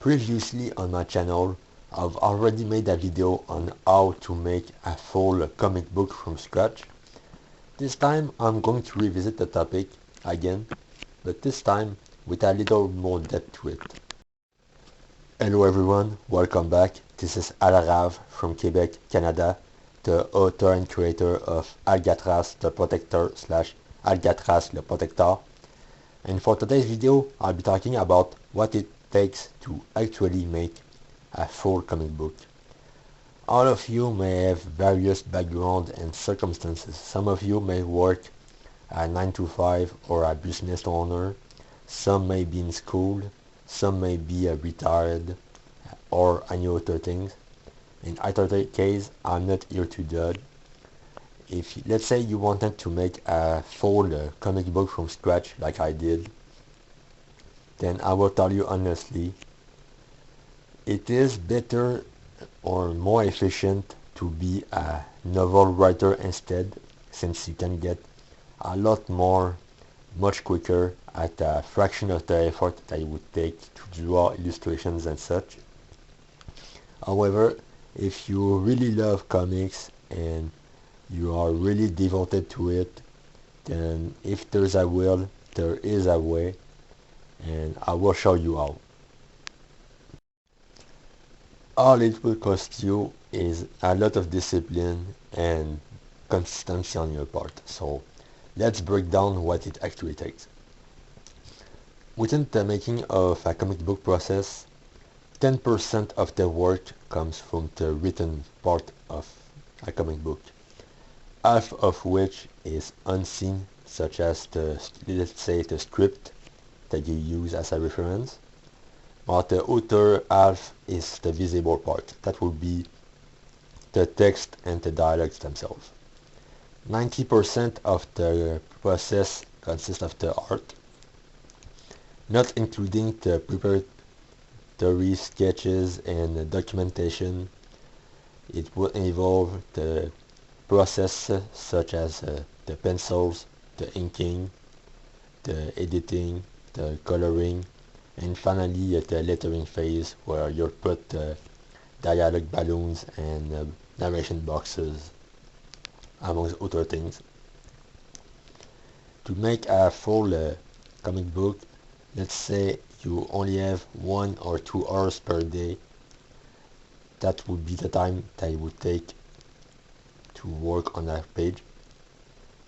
Previously on my channel, I've already made a video on how to make a full comic book from scratch. This time I'm going to revisit the topic again, but this time with a little more depth to it. Hello everyone, welcome back. This is alrav from Quebec, Canada, the author and creator of Alcatraz the Protector / Alcatraz le Protector. And for today's video, I'll be talking about what it takes to actually make a full comic book. All of you may have various backgrounds and circumstances. Some of you may work a 9 to 5 or a business owner. Some may be in school. Some may be retired or any other things. In either case, I'm not here to judge. If let's say you wanted to make a full comic book from scratch like I did, then I will tell you honestly, it is better or more efficient to be a novel writer instead, since you can get a lot more, much quicker at a fraction of the effort that it would take to draw illustrations and such. However, if you really love comics and you are really devoted to it, then if there's a will, there is a way, and I will show you how. All it will cost you is a lot of discipline and consistency on your part. So let's break down what it actually takes. Within the making of a comic book process, 10% of the work comes from the written part of a comic book, half of which is unseen, such as let's say the script that you use as a reference, while the other half is the visible part. That will be the text and the dialogues themselves. 90% of the process consists of the art, not including the preparatory sketches and the documentation. It will involve the process such as the pencils, the inking, the editing, the coloring, and finally the lettering phase, where you put dialogue balloons and narration boxes, amongst other things. To make a full comic book, let's say you only have 1 or 2 hours per day. That would be the time that it would take to work on a page.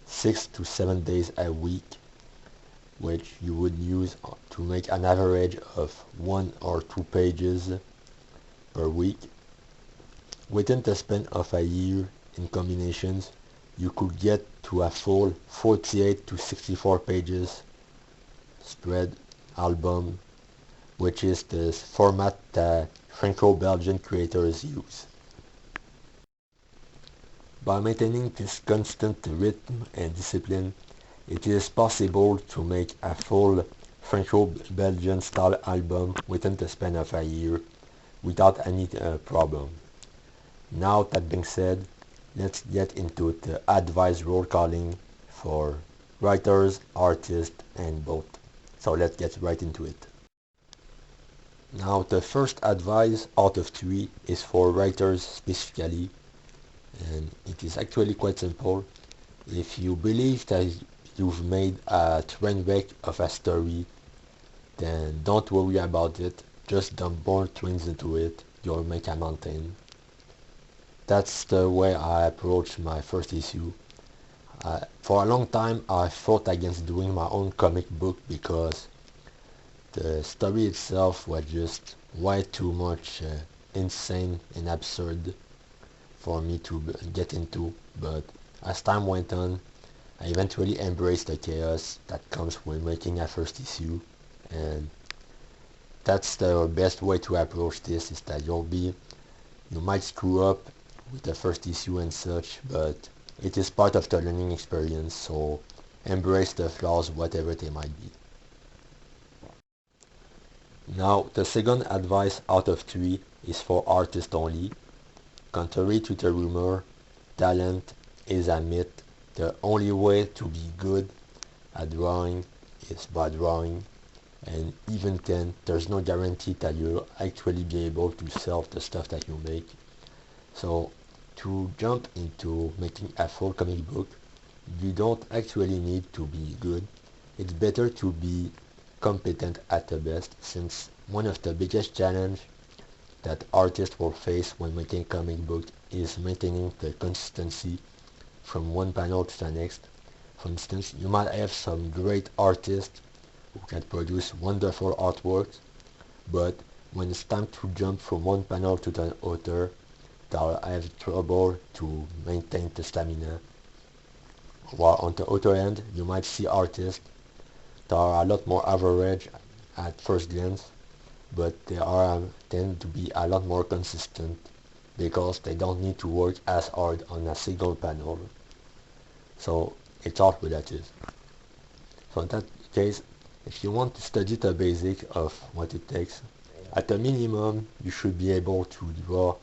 6 to 7 days a week, which you would use to make an average of 1 or 2 pages per week. Within the span of a year in combinations, you could get to a full 48 to 64 pages spread album, which is the format that franco-belgian creators use. By maintaining this constant rhythm and discipline, it is possible to make a full franco-belgian style album within the span of a year without any problem. Now that being said, let's get into the advice roll calling for writers, artists, and both. So let's get right into it. Now the first advice out of 3 is for writers specifically, and it is actually quite simple. If you believe that you've made a train wreck of a story, then don't worry about it. Just dump more trains into it. You'll make a mountain. That's the way I approached my first issue. For a long time I fought against doing my own comic book because the story itself was just way too much insane and absurd for me to get into. But as time went on, I eventually embraced the chaos that comes when making a first issue, and that's the best way to approach this, is that you might screw up with the first issue and such, but it is part of the learning experience, so embrace the flaws, whatever they might be. Now, the second advice out of 3 is for artists only. Contrary to the rumor, talent is a myth. The only way to be good at drawing is by drawing. and even then, there's no guarantee that you'll actually be able to sell the stuff that you make. So to jump into making a full comic book, you don't actually need to be good. It's better to be competent at the best, since one of the biggest challenges that artists will face when making a comic book is maintaining the consistency from one panel to the next. For instance, you might have some great artists who can produce wonderful artworks, but when it's time to jump from one panel to the other, they'll have trouble to maintain the stamina. While on the other end, you might see artists that are a lot more average at first glance, but they tend to be a lot more consistent because they don't need to work as hard on a single panel. So it's all relative. So in that case, if you want to study the basic of what it takes, at a minimum you should be able to draw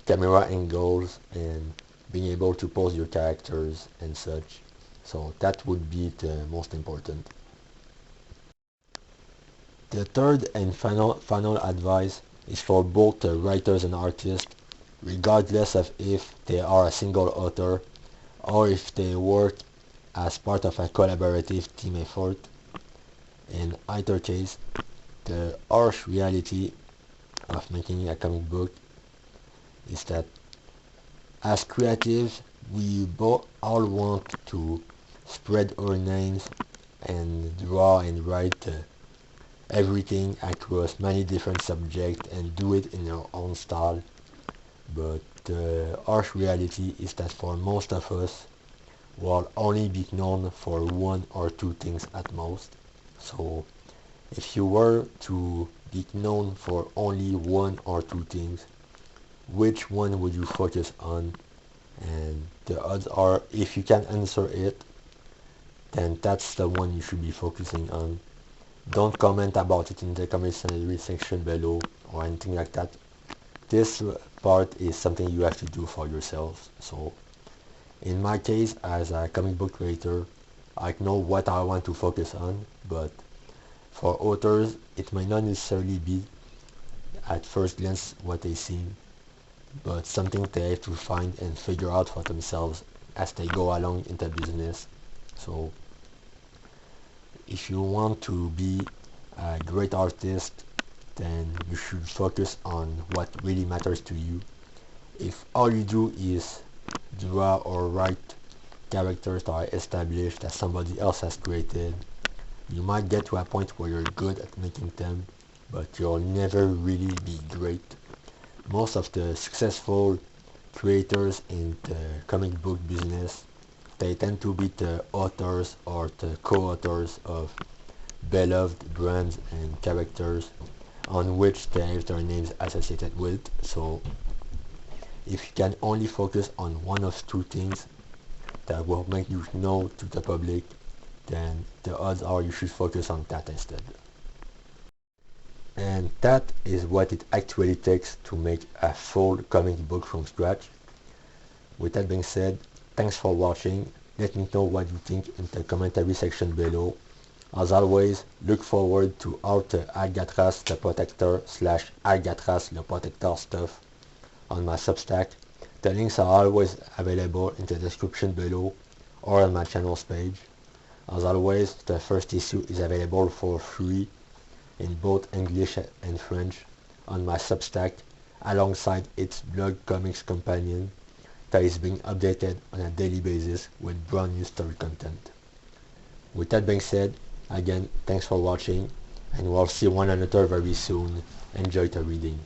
camera angles and being able to pose your characters and such. So that would be the most important. The third and final advice is for both the writers and artists, regardless of if they are a single author or if they work as part of a collaborative team effort. In either case, the harsh reality of making a comic book is that as creatives, we both all want to spread our names and draw and write everything across many different subjects and do it in our own style. But the harsh reality is that for most of us, we'll only be known for one or two things at most. So if you were to be known for only one or two things, which one would you focus on? And the odds are, if you can answer it, then that's the one you should be focusing on. Don't comment about it in the commentary section below or anything like that. This part is something you have to do for yourselves. So in my case, as a comic book creator, I know what I want to focus on, but for authors, it might not necessarily be at first glance what they see, but something they have to find and figure out for themselves as they go along in the business. So if you want to be a great artist, then you should focus on what really matters to you. If all you do is draw or write characters that are established that somebody else has created, you might get to a point where you're good at making them, but you'll never really be great. Most of the successful creators in the comic book business, they tend to be the authors or the co-authors of beloved brands and characters on which they have their names associated with. So if you can only focus on one of two things that will make you known to the public, then the odds are you should focus on that instead. And that is what it actually takes to make a full comic book from scratch. With that being said, thanks for watching. Let me know what you think in the commentary section below. As always, look forward to all the Alcatraz the Protector / Alcatraz le Protector stuff on my Substack. The links are always available in the description below or on my channel's page. As always, the first issue is available for free in both English and French on my Substack, alongside its blog comics companion that is being updated on a daily basis with brand new story content. With that being said, again, thanks for watching, and we'll see one another very soon. Enjoy the reading.